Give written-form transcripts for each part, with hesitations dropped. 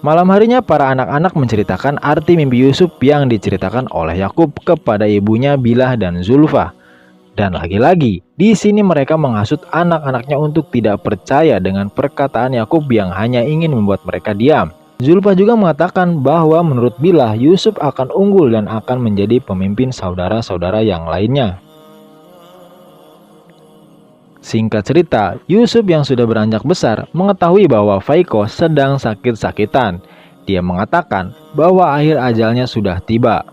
Malam harinya para anak-anak menceritakan arti mimpi Yusuf yang diceritakan oleh Yakub kepada ibunya Bilah dan Zulfa. Dan lagi-lagi, di sini mereka menghasut anak-anaknya untuk tidak percaya dengan perkataan Yakub yang hanya ingin membuat mereka diam. Zulfa juga mengatakan bahwa menurut Bilah, Yusuf akan unggul dan akan menjadi pemimpin saudara-saudara yang lainnya. Singkat cerita, Yusuf yang sudah beranjak besar mengetahui bahwa Faiko sedang sakit-sakitan. Dia mengatakan bahwa akhir ajalnya sudah tiba.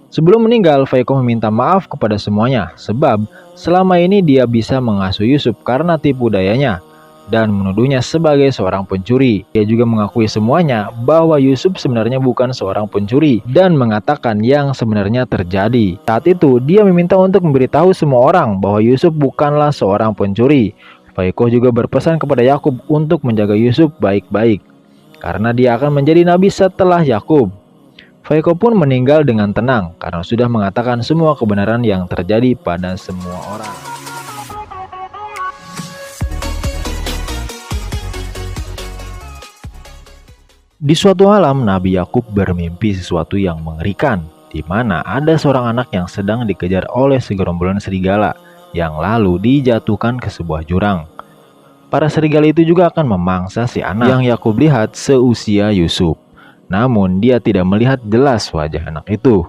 Sebelum meninggal, Faiko meminta maaf kepada semuanya sebab selama ini dia bisa mengasuh Yusuf karena tipu dayanya dan menuduhnya sebagai seorang pencuri. Dia juga mengakui semuanya bahwa Yusuf sebenarnya bukan seorang pencuri dan mengatakan yang sebenarnya terjadi. Saat itu, dia meminta untuk memberitahu semua orang bahwa Yusuf bukanlah seorang pencuri. Faiko juga berpesan kepada Yakub untuk menjaga Yusuf baik-baik karena dia akan menjadi nabi setelah Yakub. Faiko pun meninggal dengan tenang karena sudah mengatakan semua kebenaran yang terjadi pada semua orang. Di suatu malam, Nabi Yakub bermimpi sesuatu yang mengerikan, di mana ada seorang anak yang sedang dikejar oleh segerombolan serigala yang lalu dijatuhkan ke sebuah jurang. Para serigala itu juga akan memangsa si anak yang Yakub lihat seusia Yusuf. Namun dia tidak melihat jelas wajah anak itu.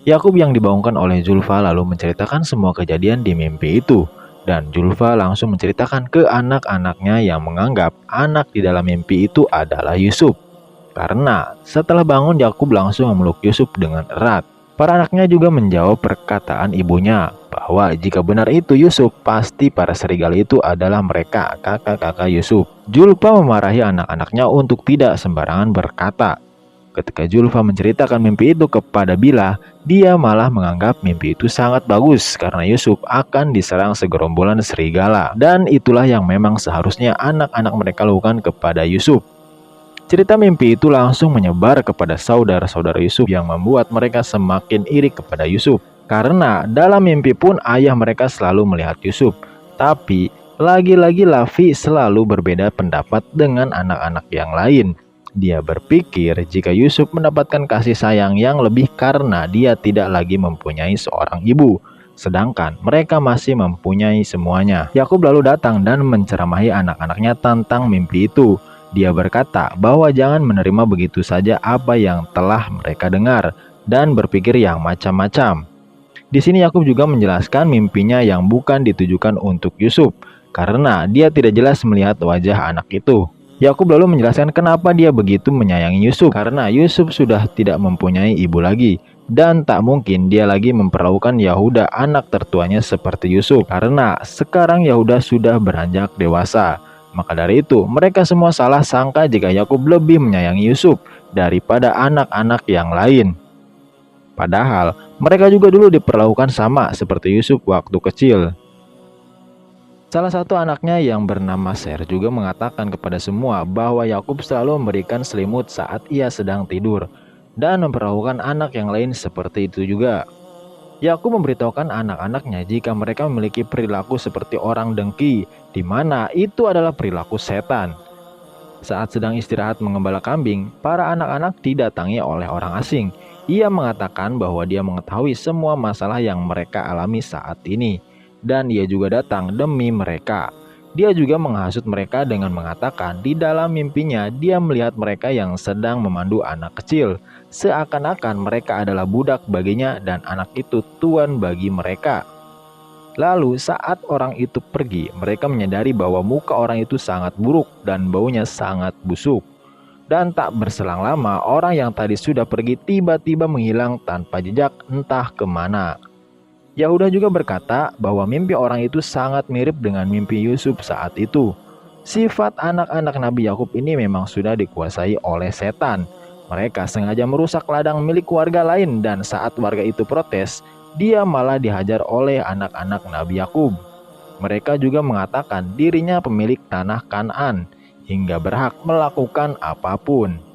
Yakub yang dibangunkan oleh Zulfa lalu menceritakan semua kejadian di mimpi itu. Dan Zulfa langsung menceritakan ke anak-anaknya yang menganggap anak di dalam mimpi itu adalah Yusuf. Karena setelah bangun Yakub langsung memeluk Yusuf dengan erat. Para anaknya juga menjawab perkataan ibunya bahwa jika benar itu Yusuf, pasti para serigala itu adalah mereka, kakak-kakak Yusuf. Zulfa memarahi anak-anaknya untuk tidak sembarangan berkata. Ketika Zulfa menceritakan mimpi itu kepada Bilah, dia malah menganggap mimpi itu sangat bagus karena Yusuf akan diserang segerombolan serigala. Dan itulah yang memang seharusnya anak-anak mereka lakukan kepada Yusuf. Cerita mimpi itu langsung menyebar kepada saudara-saudara Yusuf yang membuat mereka semakin iri kepada Yusuf. Karena dalam mimpi pun ayah mereka selalu melihat Yusuf. Tapi lagi-lagi Lavi selalu berbeda pendapat dengan anak-anak yang lain. Dia berpikir jika Yusuf mendapatkan kasih sayang yang lebih karena dia tidak lagi mempunyai seorang ibu. Sedangkan mereka masih mempunyai semuanya. Yakub lalu datang dan menceramahi anak-anaknya tentang mimpi itu. Dia berkata bahwa jangan menerima begitu saja apa yang telah mereka dengar dan berpikir yang macam-macam. Di sini Yakub juga menjelaskan mimpinya yang bukan ditujukan untuk Yusuf karena dia tidak jelas melihat wajah anak itu. Yakub lalu menjelaskan kenapa dia begitu menyayangi Yusuf karena Yusuf sudah tidak mempunyai ibu lagi dan tak mungkin dia lagi memperlakukan Yahuda anak tertuanya seperti Yusuf karena sekarang Yahuda sudah beranjak dewasa. Maka dari itu mereka semua salah sangka jika Yakub lebih menyayangi Yusuf daripada anak-anak yang lain. Padahal mereka juga dulu diperlakukan sama seperti Yusuf waktu kecil. Salah satu anaknya yang bernama Ser juga mengatakan kepada semua bahwa Yakub selalu memberikan selimut saat ia sedang tidur dan memperlakukan anak yang lain seperti itu juga. Yakub memberitahukan anak-anaknya jika mereka memiliki perilaku seperti orang dengki, di mana itu adalah perilaku setan. Saat sedang istirahat mengembala kambing, para anak-anak didatangi oleh orang asing. Ia mengatakan bahwa dia mengetahui semua masalah yang mereka alami saat ini. Dan ia juga datang demi mereka. Dia juga menghasut mereka dengan mengatakan di dalam mimpinya dia melihat mereka yang sedang memandu anak kecil. Seakan-akan mereka adalah budak baginya dan anak itu tuan bagi mereka. Lalu saat orang itu pergi, mereka menyadari bahwa muka orang itu sangat buruk dan baunya sangat busuk. Dan tak berselang lama orang yang tadi sudah pergi tiba-tiba menghilang tanpa jejak entah kemana. Yahuda juga berkata bahwa mimpi orang itu sangat mirip dengan mimpi Yusuf saat itu. Sifat anak-anak Nabi Yakub ini memang sudah dikuasai oleh setan. Mereka sengaja merusak ladang milik warga lain dan saat warga itu protes, dia malah dihajar oleh anak-anak Nabi Yakub. Mereka juga mengatakan dirinya pemilik tanah Kanaan hingga berhak melakukan apapun.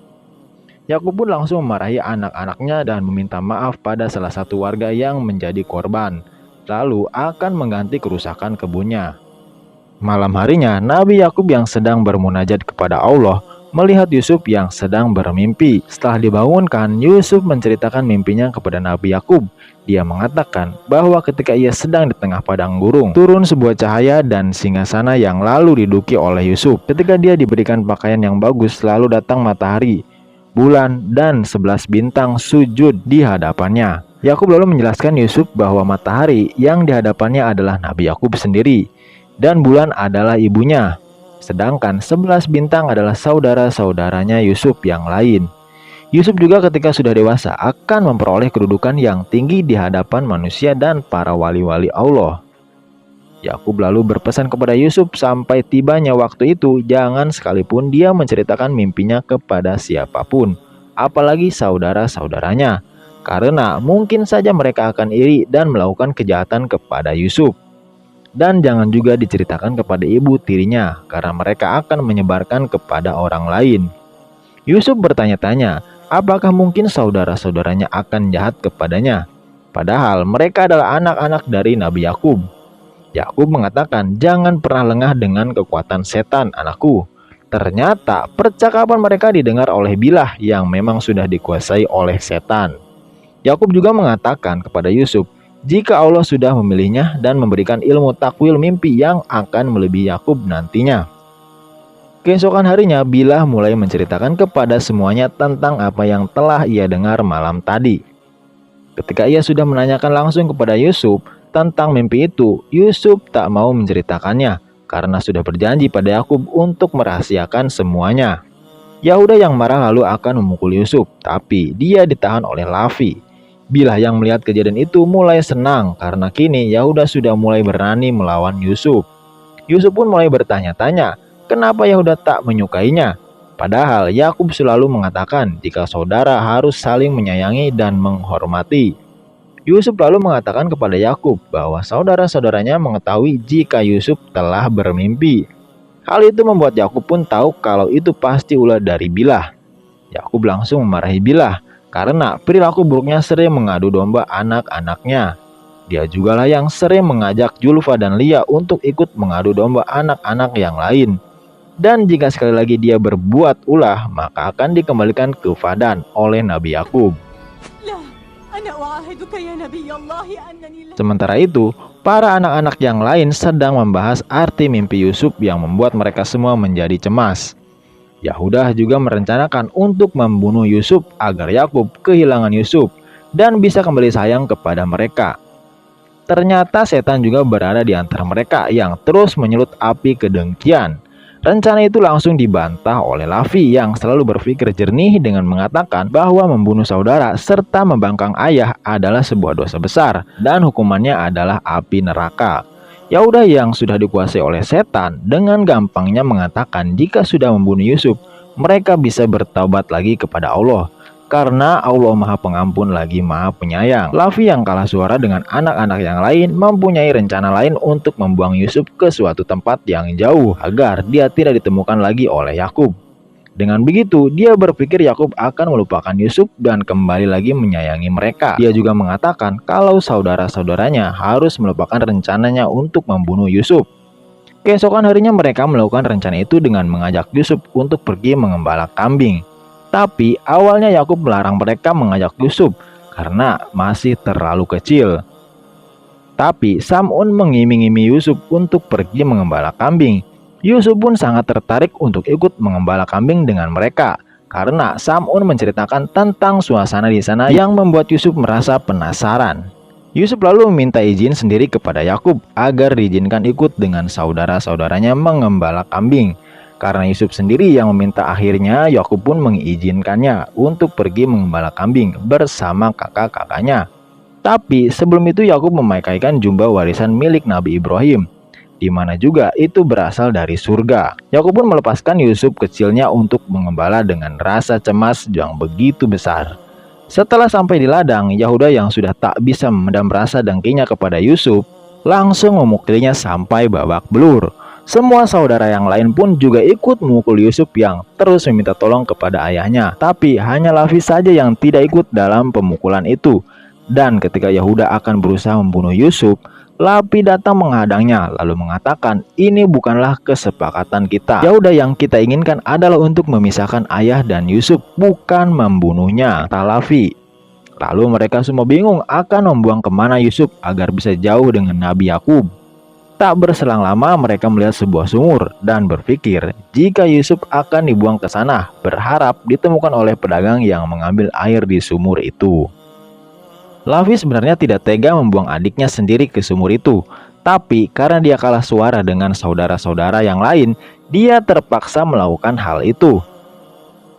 Yakub pun langsung memarahi anak-anaknya dan meminta maaf pada salah satu warga yang menjadi korban, lalu akan mengganti kerusakan kebunnya. Malam harinya, Nabi Yakub yang sedang bermunajat kepada Allah melihat Yusuf yang sedang bermimpi. Setelah dibangunkan, Yusuf menceritakan mimpinya kepada Nabi Yakub. Dia mengatakan bahwa ketika ia sedang di tengah padang gurun, turun sebuah cahaya dan singgasana yang lalu diduduki oleh Yusuf. Ketika dia diberikan pakaian yang bagus, lalu datang matahari, bulan, dan 11 bintang sujud di hadapannya. Yakub lalu menjelaskan Yusuf bahwa matahari yang di hadapannya adalah Nabi Yakub sendiri, dan bulan adalah ibunya. Sedangkan 11 bintang adalah saudara-saudaranya Yusuf yang lain. Yusuf juga ketika sudah dewasa akan memperoleh kedudukan yang tinggi di hadapan manusia dan para wali-wali Allah. Yakub lalu berpesan kepada Yusuf sampai tibanya waktu itu jangan sekalipun dia menceritakan mimpinya kepada siapapun, apalagi saudara-saudaranya, karena mungkin saja mereka akan iri dan melakukan kejahatan kepada Yusuf. Dan jangan juga diceritakan kepada ibu tirinya, karena mereka akan menyebarkan kepada orang lain. Yusuf bertanya-tanya, apakah mungkin saudara-saudaranya akan jahat kepadanya? Padahal mereka adalah anak-anak dari Nabi Yakub. Yakub mengatakan, jangan pernah lengah dengan kekuatan setan, anakku. Ternyata percakapan mereka didengar oleh Bilah yang memang sudah dikuasai oleh setan. Yakub juga mengatakan kepada Yusuf, jika Allah sudah memilihnya dan memberikan ilmu takwil mimpi yang akan melebihi Yakub nantinya. Keesokan harinya, Bilah mulai menceritakan kepada semuanya tentang apa yang telah ia dengar malam tadi. Ketika ia sudah menanyakan langsung kepada Yusuf tentang mimpi itu, Yusuf tak mau menceritakannya karena sudah berjanji pada Yakub untuk merahasiakan semuanya. Yahuda yang marah lalu akan memukul Yusuf, tapi dia ditahan oleh Lavi. Bilah yang melihat kejadian itu mulai senang karena kini Yahuda sudah mulai berani melawan Yusuf. Yusuf pun mulai bertanya-tanya, kenapa Yahuda tak menyukainya? Padahal Yakub selalu mengatakan jika saudara harus saling menyayangi dan menghormati. Yusuf lalu mengatakan kepada Yakub bahwa saudara-saudaranya mengetahui jika Yusuf telah bermimpi. Hal itu membuat Yakub pun tahu kalau itu pasti ulah dari Bilah. Yakub langsung memarahi Bilah karena perilaku buruknya sering mengadu domba anak-anaknya. Dia jugalah yang sering mengajak Julfa dan Lia untuk ikut mengadu domba anak-anak yang lain. Dan jika sekali lagi dia berbuat ulah, maka akan dikembalikan ke Padan oleh Nabi Yakub. Sementara itu, para anak-anak yang lain sedang membahas arti mimpi Yusuf yang membuat mereka semua menjadi cemas. Yahuda juga merencanakan untuk membunuh Yusuf agar Yakub kehilangan Yusuf dan bisa kembali sayang kepada mereka. Ternyata setan juga berada di antara mereka yang terus menyulut api kedengkian. Rencana itu langsung dibantah oleh Lavi yang selalu berpikir jernih dengan mengatakan bahwa membunuh saudara serta membangkang ayah adalah sebuah dosa besar dan hukumannya adalah api neraka. Yahuda yang sudah dikuasai oleh setan dengan gampangnya mengatakan jika sudah membunuh Yusuf, mereka bisa bertaubat lagi kepada Allah. Karena Allah Maha Pengampun lagi Maha Penyayang. Lavi yang kalah suara dengan anak-anak yang lain mempunyai rencana lain untuk membuang Yusuf ke suatu tempat yang jauh agar dia tidak ditemukan lagi oleh Yakub. Dengan begitu, dia berpikir Yakub akan melupakan Yusuf dan kembali lagi menyayangi mereka. Dia juga mengatakan kalau saudara-saudaranya harus melupakan rencananya untuk membunuh Yusuf. Keesokan harinya mereka melakukan rencana itu dengan mengajak Yusuf untuk pergi mengembala kambing. Tapi awalnya Yakub melarang mereka mengajak Yusuf karena masih terlalu kecil. Tapi Sam'un mengiming-iming Yusuf untuk pergi mengembala kambing. Yusuf pun sangat tertarik untuk ikut mengembala kambing dengan mereka karena Sam'un menceritakan tentang suasana di sana yang membuat Yusuf merasa penasaran. Yusuf lalu meminta izin sendiri kepada Yakub agar diizinkan ikut dengan saudara-saudaranya mengembala kambing. Karena Yusuf sendiri yang meminta, akhirnya Yakub pun mengizinkannya untuk pergi mengembala kambing bersama kakak-kakaknya. Tapi sebelum itu Yakub memakaikan jubah warisan milik Nabi Ibrahim, di mana juga itu berasal dari surga. Yakub pun melepaskan Yusuf kecilnya untuk mengembala dengan rasa cemas yang begitu besar. Setelah sampai di ladang, Yahuda yang sudah tak bisa memendam rasa dengkinya kepada Yusuf langsung memukulinya sampai babak belur. Semua saudara yang lain pun juga ikut memukul Yusuf yang terus meminta tolong kepada ayahnya. Tapi hanya Lavi saja yang tidak ikut dalam pemukulan itu. Dan ketika Yahuda akan berusaha membunuh Yusuf, Lapi datang menghadangnya lalu mengatakan, ini bukanlah kesepakatan kita. Ya udah, yang kita inginkan adalah untuk memisahkan ayah dan Yusuf, bukan membunuhnya, kata Lapi. Lalu mereka semua bingung akan membuang kemana Yusuf agar bisa jauh dengan Nabi Yakub. Tak berselang lama mereka melihat sebuah sumur dan berpikir jika Yusuf akan dibuang ke sana, berharap ditemukan oleh pedagang yang mengambil air di sumur itu. Lavi sebenarnya tidak tega membuang adiknya sendiri ke sumur itu, tapi karena dia kalah suara dengan saudara-saudara yang lain, dia terpaksa melakukan hal itu.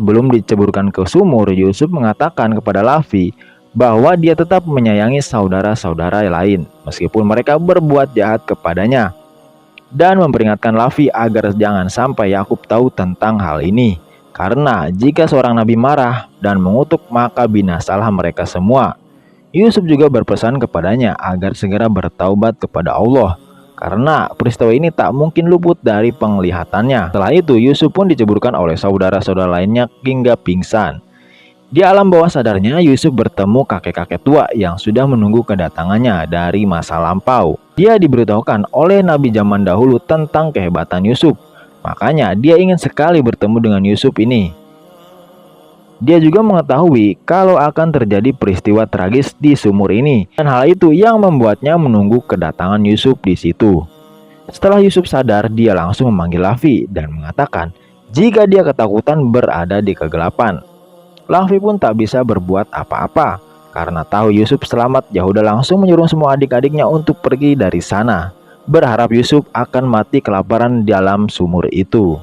Sebelum diceburkan ke sumur, Yusuf mengatakan kepada Lavi bahwa dia tetap menyayangi saudara-saudara lain meskipun mereka berbuat jahat kepadanya, dan memperingatkan Lavi agar jangan sampai Yakub tahu tentang hal ini, karena jika seorang nabi marah dan mengutuk maka binasalah mereka semua. Yusuf juga berpesan kepadanya agar segera bertaubat kepada Allah, karena peristiwa ini tak mungkin luput dari penglihatannya. Setelah itu Yusuf pun diceburkan oleh saudara-saudara lainnya hingga pingsan. Di alam bawah sadarnya Yusuf bertemu kakek-kakek tua yang sudah menunggu kedatangannya dari masa lampau. Dia diberitahukan oleh nabi zaman dahulu tentang kehebatan Yusuf, makanya dia ingin sekali bertemu dengan Yusuf ini. Dia juga mengetahui kalau akan terjadi peristiwa tragis di sumur ini, dan hal itu yang membuatnya menunggu kedatangan Yusuf di situ. Setelah Yusuf sadar, dia langsung memanggil Lavi dan mengatakan jika dia ketakutan berada di kegelapan. Lavi pun tak bisa berbuat apa-apa karena tahu Yusuf selamat. Yahuda langsung menyuruh semua adik-adiknya untuk pergi dari sana, berharap Yusuf akan mati kelaparan di dalam sumur itu.